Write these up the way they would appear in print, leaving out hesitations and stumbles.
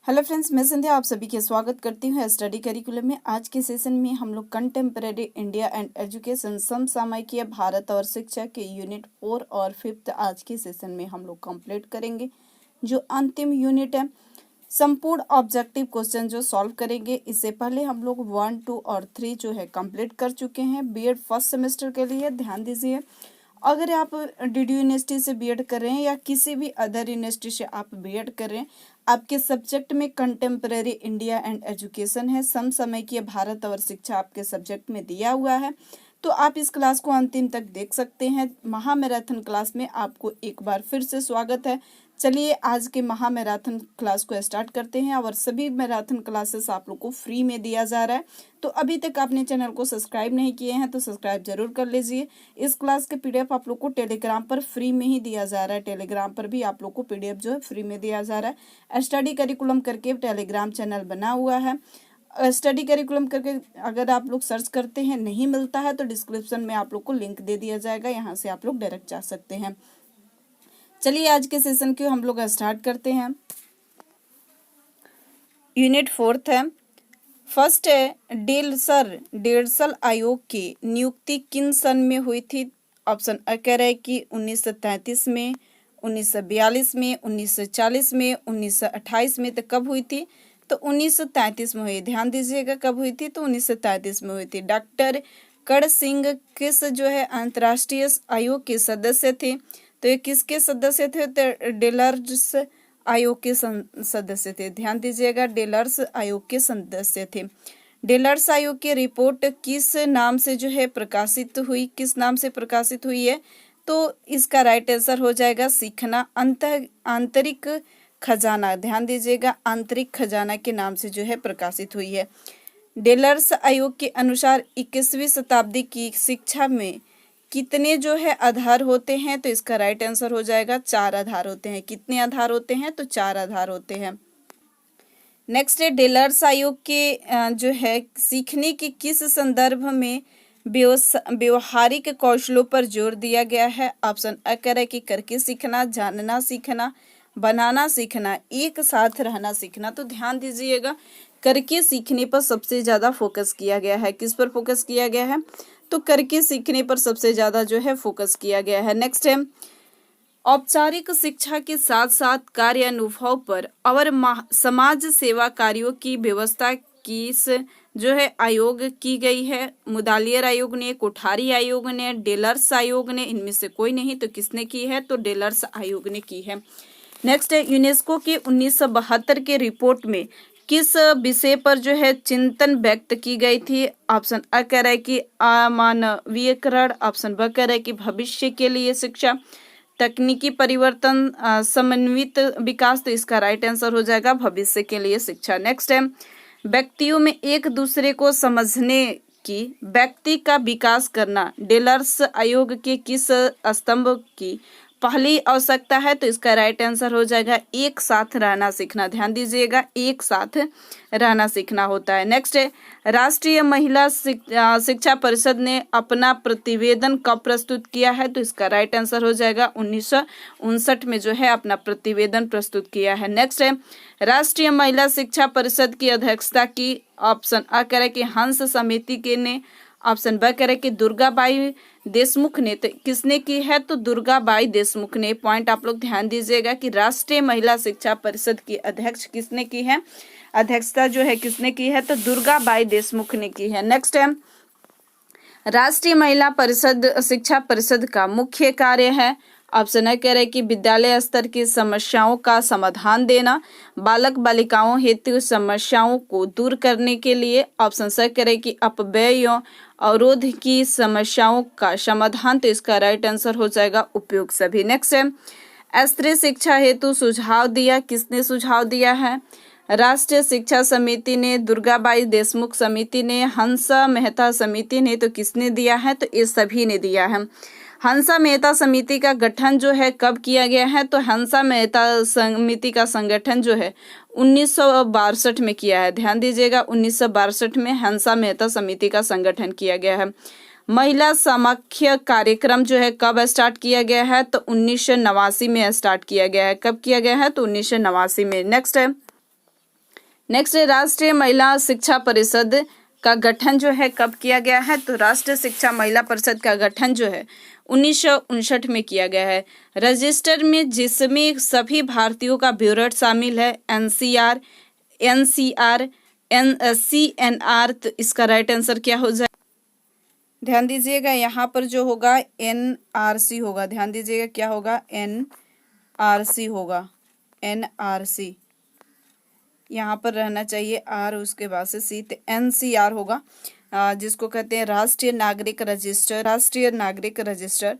Hello friends, मैं संध्या आप सभी के स्वागत करती हूँ स्टडी करिकुलम में। आज के सेशन में हम लोग कंटेम्परेरी इंडिया एंड एजुकेशन समसामयिकीय भारत और शिक्षा के यूनिट 4 और 5 आज के सेशन में हम लोग कंप्लीट करेंगे। जो अंतिम यूनिट है संपूर्ण ऑब्जेक्टिव क्वेश्चन जो सॉल्व करेंगे। इससे पहले हम लोग 1, 2 और 3 जो है कंप्लीट कर चुके हैं बीएड फर्स्ट सेमेस्टर के लिए। ध्यान दीजिए, अगर आप डीडू यूनिवर्सिटी से बीएड कर रहे हैं या किसी भी अदर यूनिवर्सिटी से आप बीएड कर रहे हैं, आपके सब्जेक्ट में कंटेम्परेरी इंडिया एंड एजुकेशन है, समसामयिकीय भारत और शिक्षा आपके सब्जेक्ट में दिया हुआ है, तो आप इस क्लास को अंतिम तक देख सकते हैं। महामैराथन क्लास में आपको एक बार फिर से स्वागत है। चलिए आज के महामैराथन क्लास को स्टार्ट करते हैं और सभी मैराथन क्लासेस आप लोग को फ्री में दिया जा रहा है। तो अभी तक आपने चैनल को सब्सक्राइब नहीं किए हैं तो सब्सक्राइब जरूर कर लीजिए। इस क्लास के पीडीएफ आप लोग को टेलीग्राम पर फ्री में ही दिया जा रहा है। टेलीग्राम पर भी आप लोग को पीडीएफ जो है फ्री में दिया जा रहा है। स्टडी करिकुलम करके टेलीग्राम चैनल बना हुआ है। स्टडी करिकुलम करके अगर आप लोग सर्च करते हैं नहीं मिलता है तो डिस्क्रिप्शन में आप लोग को लिंक दे दिया जाएगा, यहाँ से आप लोग डायरेक्ट जा सकते हैं। चलिए आज के सेशन को हम लोग स्टार्ट करते हैं। यूनिट 4 है। फर्स्ट है डेलसर आयोग की नियुक्ति किन सन में हुई थी? ऑप्शन अ कह रहा है कि 1933 में, 1942 में, 1940 में, 1928 में। तो कब हुई थी? तो 1933 में हुई। ध्यान दीजिएगा कब हुई थी? तो 1933 में हुई थी। डॉक्टर कड़ सिंह किस जो है अंतर्राष्ट्रीय आयोग के सदस्य थे? तो ये किसके सदस्य थे? तो डेलर्स आयोग के सदस्य थे। ध्यान दीजिएगा, डेलर्स आयोग के सदस्य थे। डेलर्स आयोग की रिपोर्ट किस नाम से जो है प्रकाशित हुई? किस नाम से प्रकाशित हुई है? तो इसका राइट आंसर हो जाएगा सीखना आंतरिक खजाना। ध्यान दीजिएगा, आंतरिक खजाना के नाम से जो है प्रकाशित हुई है। डेलर्स आयोग के अनुसार 21वीं शताब्दी की शिक्षा में कितने जो है आधार होते हैं? तो इसका राइट आंसर हो जाएगा 4 आधार होते हैं। कितने आधार होते हैं? तो 4 आधार होते हैं। नेक्स्ट है डेलर्स आयोग के जो है सीखने के किस संदर्भ में व्यवहारिक कौशलों पर जोर दिया गया है? ऑप्शन अ कह रहा है कि करके सीखना, जानना सीखना, बनाना सीखना, एक साथ रहना सीखना। तो ध्यान दीजिएगा, करके सीखने पर सबसे ज्यादा फोकस किया गया है। किस पर फोकस किया गया है? तो करके सीखने पर सबसे ज्यादा जो है फोकस किया गया है। नेक्स्ट है औपचारिक शिक्षा के साथ साथ कार्य अनुभव पर और समाज सेवा कार्यों की व्यवस्था किस जो है आयोग की गई है? मुदालियर आयोग ने, कोठारी आयोग ने, डेलर्स आयोग ने, इनमें से कोई नहीं। तो किसने की है? तो डेलर्स आयोग ने की है। नेक्स्ट है यूनेस्को की 1972 के रिपोर्ट में किस विषय पर जो है चिंतन व्यक्त की गई थी? ऑप्शन अ कह रहा है कि अमानवीयकरण, ऑप्शन ब कह रहा है कि भविष्य के लिए शिक्षा, तकनीकी परिवर्तन, समन्वित विकास। तो इसका राइट आंसर हो जाएगा भविष्य के लिए शिक्षा। नेक्स्ट है व्यक्तियों में एक दूसरे को समझने की व्यक्ति का विकास करना डेलर्स आयोग के किस स्तंभ की पहली आवश्यकता है? तो इसका राइट आंसर हो जाएगा एक साथ रहना सीखना। ध्यान दीजिएगा, एक साथ रहना सीखना होता है। नेक्स्ट है राष्ट्रीय महिला शिक्षा परिषद ने अपना प्रतिवेदन कब प्रस्तुत किया है? तो इसका राइट आंसर हो जाएगा 1959 में जो है अपना प्रतिवेदन प्रस्तुत किया है। नेक्स्ट है राष्ट्रीय महिला शिक्षा परिषद की अध्यक्षता की। ऑप्शन अ कह रहा है कि हंस समिति के ने, ऑप्शन ब कह रहा है कि दुर्गाबाई देशमुख ने। तो किसने की है? तो दुर्गाबाई देशमुख ने। पॉइंट आप लोग ध्यान दीजिएगा कि राष्ट्रीय महिला शिक्षा परिषद की अध्यक्ष किसने की है? अध्यक्षता जो है किसने की है? तो दुर्गाबाई देशमुख ने की है। नेक्स्ट है राष्ट्रीय महिला परिषद शिक्षा परिषद का मुख्य कार्य है। ऑप्शन अ कह रहे कि विद्यालय स्तर की समस्याओं का समाधान देना, बालक बालिकाओं हेतु समस्याओं को दूर करने के लिए। ऑप्शन स कह रहे कि अपव्यय अवरोध की समस्याओं का समाधान। तो इसका राइट आंसर हो जाएगा उपयोग सभी। नेक्स्ट है स्त्री शिक्षा हेतु सुझाव दिया। किसने सुझाव दिया है? राष्ट्रीय शिक्षा समिति ने, दुर्गाबाई देशमुख समिति ने, हंसा मेहता समिति ने। तो किसने दिया है? तो ये सभी ने दिया है। हंसा मेहता समिति का गठन जो है कब किया गया है? तो हंसा मेहता समिति का संगठन जो है 1962 में किया है। ध्यान दीजिएगा, 1962 में हंसा मेहता समिति का संगठन किया गया है। महिला समाख्य कार्यक्रम जो है कब स्टार्ट किया गया है? तो 1989 में स्टार्ट किया गया है। कब किया गया है? तो 1989 में। नेक्स्ट है नेक्स्ट है राष्ट्रीय महिला शिक्षा परिषद का गठन जो है कब किया गया है? तो राष्ट्रीय शिक्षा महिला परिषद का गठन जो है 1959 में किया गया है। रजिस्टर में जिसमें सभी भारतीयों का ब्यूरो शामिल है, एनसीआर, CNR, तो इसका राइट आंसर क्या हो जाए? ध्यान दीजिएगा यहाँ पर जो होगा NRC होगा। ध्यान दीजिएगा क्या होगा? NRC होगा। NRC यहाँ पर रहना चाहिए R, उसके बाद से C, तो NCR होगा, जिसको कहते हैं राष्ट्रीय नागरिक रजिस्टर। राष्ट्रीय नागरिक रजिस्टर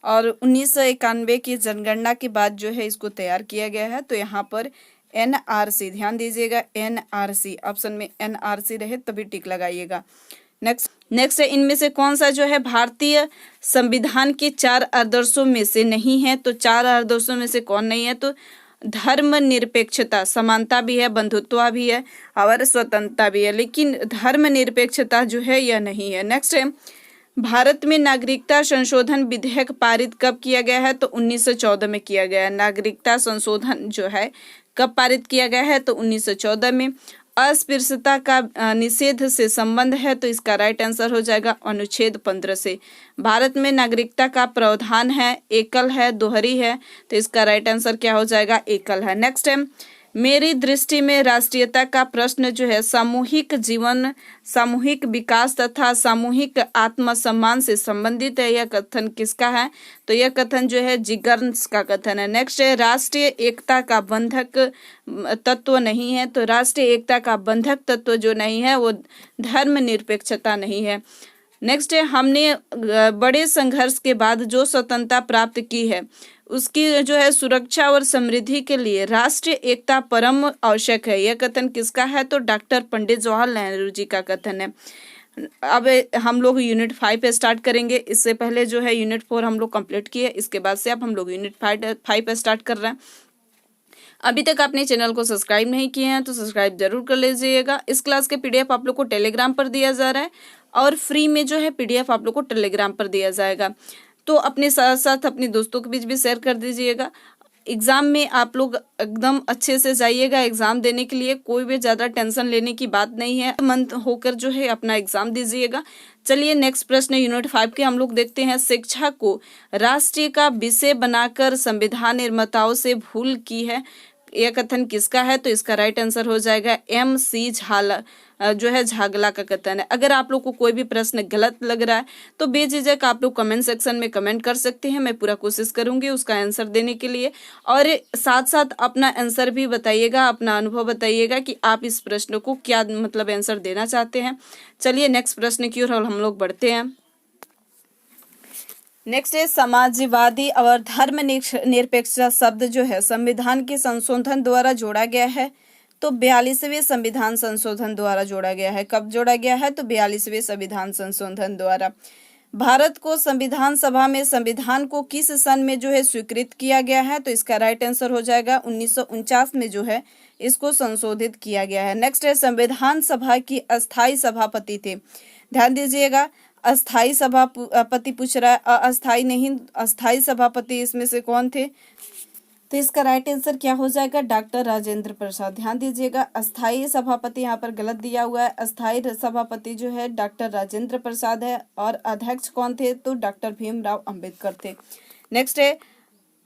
और 1991 की जनगणना के बाद जो है इसको तैयार किया गया है। तो यहाँ पर NRC, ध्यान दीजिएगा NRC, ऑप्शन में NRC रहे तभी टिक लगाइएगा। नेक्स्ट है इनमें से कौन सा जो है भारतीय संविधान के 4 आदर्शों में से नहीं है? तो 4 आदर्शों में से कौन नहीं है? तो धर्मनिरपेक्षता, समानता भी है, बंधुत्व भी है और स्वतंत्रता भी है, लेकिन धर्मनिरपेक्षता जो है यह नहीं है। नेक्स्ट है भारत में नागरिकता संशोधन विधेयक पारित कब किया गया है? तो 1914 में किया गया है। नागरिकता संशोधन जो है कब पारित किया गया है? तो 1914 में। अस्पृश्यता का निषेध से संबंध है, तो इसका राइट आंसर हो जाएगा अनुच्छेद 15 से। भारत में नागरिकता का प्रावधान है, एकल है, दोहरी है, तो इसका राइट आंसर क्या हो जाएगा? एकल है। नेक्स्ट है मेरी दृष्टि में राष्ट्रीयता का प्रश्न जो है सामूहिक जीवन, सामूहिक विकास तथा सामूहिक आत्मसम्मान से संबंधित है। यह कथन किसका है? तो यह कथन जो है जिगर्न्स का कथन है। नेक्स्ट है राष्ट्रीय एकता का बंधक तत्व नहीं है, तो राष्ट्रीय एकता का बंधक तत्व जो नहीं है वो धर्मनिरपेक्षता नहीं है। नेक्स्ट है हमने बड़े संघर्ष के बाद जो स्वतंत्रता प्राप्त की है उसकी जो है सुरक्षा और समृद्धि के लिए राष्ट्रीय एकता परम आवश्यक है। यह कथन किसका है? तो डॉक्टर पंडित जवाहरलाल नेहरू जी का कथन है। अब हम लोग यूनिट 5 पे स्टार्ट करेंगे। इससे पहले जो है यूनिट 4 हम लोग कंप्लीट किए, इसके बाद से अब हम लोग यूनिट 5 पे स्टार्ट कर रहे हैं। अभी तक आपने चैनल को सब्सक्राइब नहीं किए हैं तो सब्सक्राइब जरूर कर लीजिएगा। इस क्लास के PDF आप लोग को टेलीग्राम पर दिया जा रहा है और फ्री में जो है PDF आप लोग को टेलीग्राम पर दिया जाएगा। तो अपने साथ साथ अपने दोस्तों के बीच भी शेयर कर दीजिएगा। एग्ज़ाम में आप लोग एकदम अच्छे से जाइएगा एग्ज़ाम देने के लिए, कोई भी ज़्यादा टेंशन लेने की बात नहीं है, मन होकर जो है अपना एग्ज़ाम दीजिएगा। चलिए नेक्स्ट प्रश्न यूनिट 5 के हम लोग देखते हैं। शिक्षा को राष्ट्रीय का विषय बनाकर संविधान निर्माताओं से भूल की है, यह कथन किसका है? तो इसका राइट आंसर हो जाएगा MC झाला जो है झागला का कथन है। अगर आप लोग को कोई भी प्रश्न गलत लग रहा है तो बेझिझक आप लोग कमेंट सेक्शन में कमेंट कर सकते हैं, मैं पूरा कोशिश करूंगी उसका आंसर देने के लिए। और साथ साथ अपना आंसर भी बताइएगा, अपना अनुभव बताइएगा कि आप इस प्रश्न को क्या मतलब आंसर देना चाहते हैं। चलिए नेक्स्ट प्रश्न की ओर हम लोग बढ़ते हैं। नेक्स्ट है समाजवादी और धर्मनिरपेक्षता शब्द जो है संविधान के संशोधन द्वारा जोड़ा गया है। तो 42वें संविधान संशोधन द्वारा जोड़ा गया है। कब जोड़ा गया है? तो 42वें संविधान संशोधन द्वारा। भारत को संविधान सभा में संविधान को किस सन में जो है स्वीकृत किया गया है? तो इसका राइट आंसर हो जाएगा 1949 में जो है इसको संशोधित किया गया है। नेक्स्ट है संविधान सभा की अस्थायी सभापति थे। ध्यान दीजिएगा अस्थायी सभापति पूछ रहा है, अस्थायी नहीं, अस्थायी सभापति इसमें से कौन थे? तो इसका राइट आंसर क्या हो जाएगा? डॉक्टर राजेंद्र प्रसाद। ध्यान दीजिएगा अस्थायी सभापति यहाँ पर गलत दिया हुआ है। अस्थायी सभापति जो है डॉक्टर राजेंद्र प्रसाद है और अध्यक्ष कौन थे? तो डॉक्टर भीमराव अंबेडकर थे। नेक्स्ट है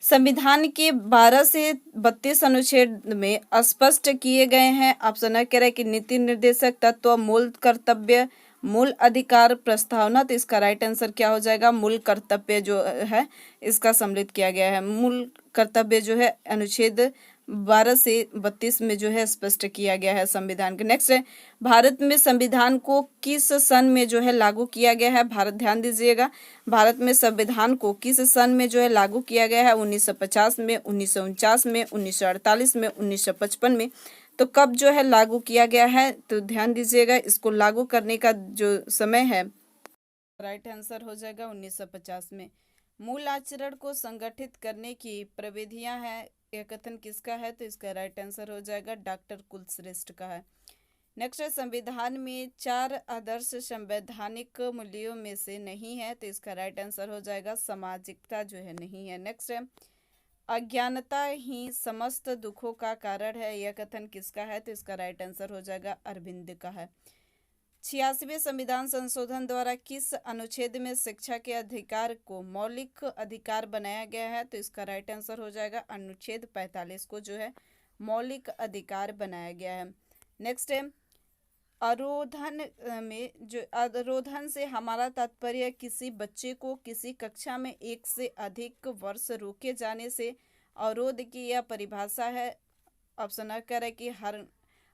संविधान के 12 से 32 अनुच्छेद में स्पष्ट किए गए हैं। ऑप्शन ए कह रहा है कि नीति निर्देशक तत्व, मूल कर्तव्य, मूल अधिकार, प्रस्तावना। तो इसका राइट आंसर क्या हो जाएगा? मूल कर्तव्य जो है इसका सम्मिलित किया गया है। मूल कर्तव्य जो है अनुच्छेद 12 से 32 में जो है स्पष्ट किया गया है संविधान के। नेक्स्ट है भारत में संविधान को किस सन में जो है लागू किया गया है? भारत ध्यान दीजिएगा भारत में संविधान को किस सन में जो है लागू किया गया है? 1950 में, 1949 में, 1948 में, 1955 में। तो कब जो है लागू किया गया है? तो ध्यान दीजिएगा इसको लागू करने का जो समय है राइट आंसर हो जाएगा 1950 में। मूल आचरण को संगठित करने की प्रविधियां हैं, यह कथन किसका है? तो इसका राइट आंसर हो जाएगा डॉक्टर कुलश्रेष्ठ का है। नेक्स्ट है संविधान में 4 आदर्श संवैधानिक मूल्यों में से नहीं है, तो इसका राइट आंसर हो जाएगा सामाजिकता जो है नहीं है। नेक्स्ट है अज्ञानता ही समस्त दुखों का कारण है, यह कथन किसका है? तो इसका राइट आंसर हो जाएगा अरविंद का है। 86वें संविधान संशोधन द्वारा किस अनुच्छेद में शिक्षा के अधिकार को मौलिक अधिकार बनाया गया है? तो इसका राइट आंसर हो जाएगा अनुच्छेद 45 को जो है मौलिक अधिकार बनाया गया है। नेक्स्ट है अवरोधन में जो अवरोधन से हमारा तात्पर्य किसी बच्चे को किसी कक्षा में एक से अधिक वर्ष रोके जाने से अवरोध की यह परिभाषा है। ऑप्शन अ करें कि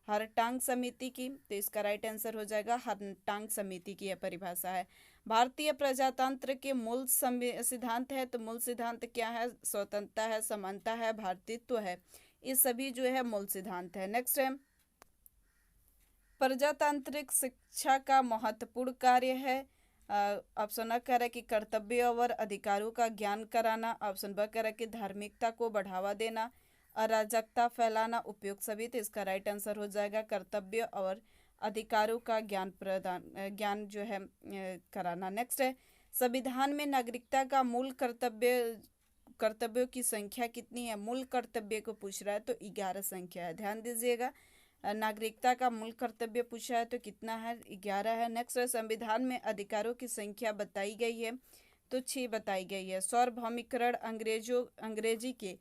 हरटांग समिति की, तो इसका राइट आंसर हो जाएगा हरटांग समिति की यह परिभाषा है। भारतीय प्रजातंत्र के मूल सिद्धांत है, तो मूल सिद्धांत क्या है? स्वतंत्रता है, समानता है, भारतीयत्व है, ये सभी जो है मूल सिद्धांत है। नेक्स्ट है प्रजातांत्रिक शिक्षा का महत्वपूर्ण कार्य है। ऑप्शन अ कह रहा है कि कर्तव्य और अधिकारों का ज्ञान कराना। ऑप्शन ब कह रहा है कि धार्मिकता को बढ़ावा देना, अराजकता फैलाना, उपयोग सभी। तो इसका राइट आंसर हो जाएगा कर्तव्य और अधिकारों का ज्ञान जो है कराना। नेक्स्ट है संविधान में नागरिकता का मूल कर्तव्यों की संख्या कितनी है? मूल कर्तव्य को पूछ रहा है तो 11 संख्या है, ध्यान दीजिएगा। नागरिकता का मूल कर्तव्य पूछा है तो कितना है? 11 है। नेक्स्ट है संविधान में अधिकारों की संख्या बताई गई है तो 6 बताई गई है। सार्वभौमिकरण अंग्रेजी के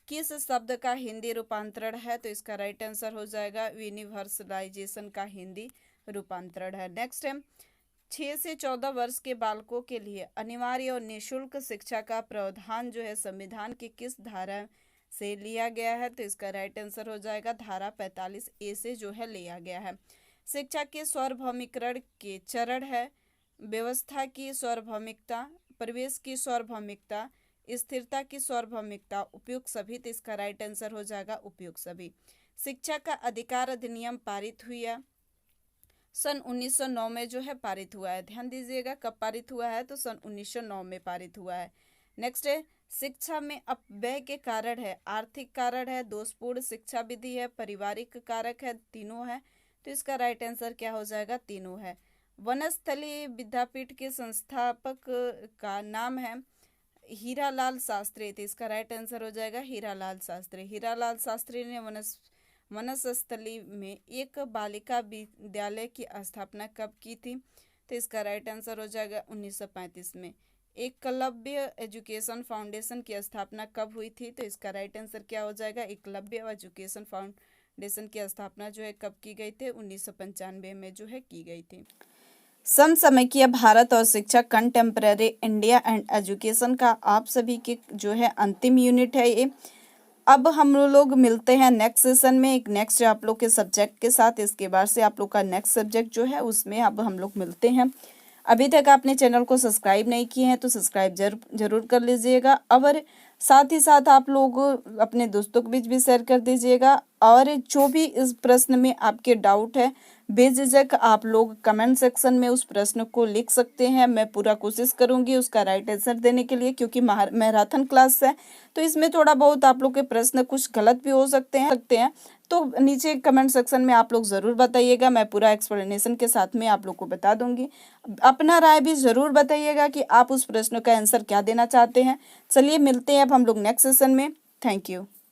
किस शब्द का हिंदी रूपांतरण है? तो इसका राइट आंसर हो जाएगा यूनिवर्सलाइजेशन का हिंदी रूपांतरण है। नेक्स्ट है 6 से 14 वर्ष के बालकों के लिए अनिवार्य और निःशुल्क शिक्षा का प्रावधान जो है संविधान की किस धारा से लिया गया है? तो इसका राइट आंसर हो जाएगा धारा 45A से जो है लिया गया है। शिक्षा के सार्वभौमिकरण के चरण है व्यवस्था की सार्वभौमिकता, परिवेश की सार्वभौमिकता, स्थिरता की सार्वभौमिकता, उपयुक्त सभी। तो इसका राइट आंसर हो जाएगा उपयुक्त सभी। शिक्षा का अधिकार अधिनियम पारित हुआ सन 1909 में जो है पारित हुआ है, ध्यान दीजिएगा कब पारित हुआ है? तो सन 1909 में पारित हुआ है। नेक्स्ट है शिक्षा में अपव्यय के कारण है, आर्थिक कारण है, दोषपूर्ण शिक्षा विधि है, पारिवारिक कारक है, तीनों है। तो इसका राइट आंसर क्या हो जाएगा? तीनों है। वनस्थली विद्यापीठ के संस्थापक का नाम है हीरालाल शास्त्री, तो इसका राइट आंसर हो जाएगा हीरालाल शास्त्री। हीरालाल शास्त्री ने वनस्थली में एक बालिका विद्यालय की स्थापना कब की थी? तो इसका राइट आंसर हो जाएगा 1935 में। एकलव्य एजुकेशन फाउंडेशन की स्थापना कब हुई थी? तो इसका राइट आंसर क्या हो जाएगा? एकलव्य एजुकेशन फाउंडेशन की स्थापना जो है कब की गई थी? 1995 में जो है की गई थी। समसामयिक भारत और शिक्षा कंटेम्पररी इंडिया एंड एजुकेशन का आप सभी के जो है अंतिम यूनिट है ये। अब हम लोग मिलते हैं नेक्स्ट सेशन में एक नेक्स्ट आप लोग के सब्जेक्ट के साथ। इसके बाद से आप लोग का नेक्स्ट सब्जेक्ट जो है उसमें अब हम लोग मिलते हैं। अभी तक आपने चैनल को सब्सक्राइब नहीं किए हैं तो सब्सक्राइब जरूर कर लीजिएगा और साथ ही साथ आप लोग अपने दोस्तों के बीच भी शेयर कर दीजिएगा। और जो भी इस प्रश्न में आपके डाउट है बेझिझक आप लोग कमेंट सेक्शन में उस प्रश्न को लिख सकते हैं। मैं पूरा कोशिश करूंगी उसका राइट आंसर देने के लिए, क्योंकि मैराथन क्लास है तो इसमें थोड़ा बहुत आप लोग के प्रश्न कुछ गलत भी हो सकते हैं तो नीचे कमेंट सेक्शन में आप लोग ज़रूर बताइएगा। मैं पूरा एक्सप्लेनेशन के साथ में आप लोग को बता दूंगी। अपना राय भी ज़रूर बताइएगा कि आप उस प्रश्न का आंसर क्या देना चाहते हैं। चलिए मिलते हैं अब हम लोग नेक्स्ट सेशन में। Thank you.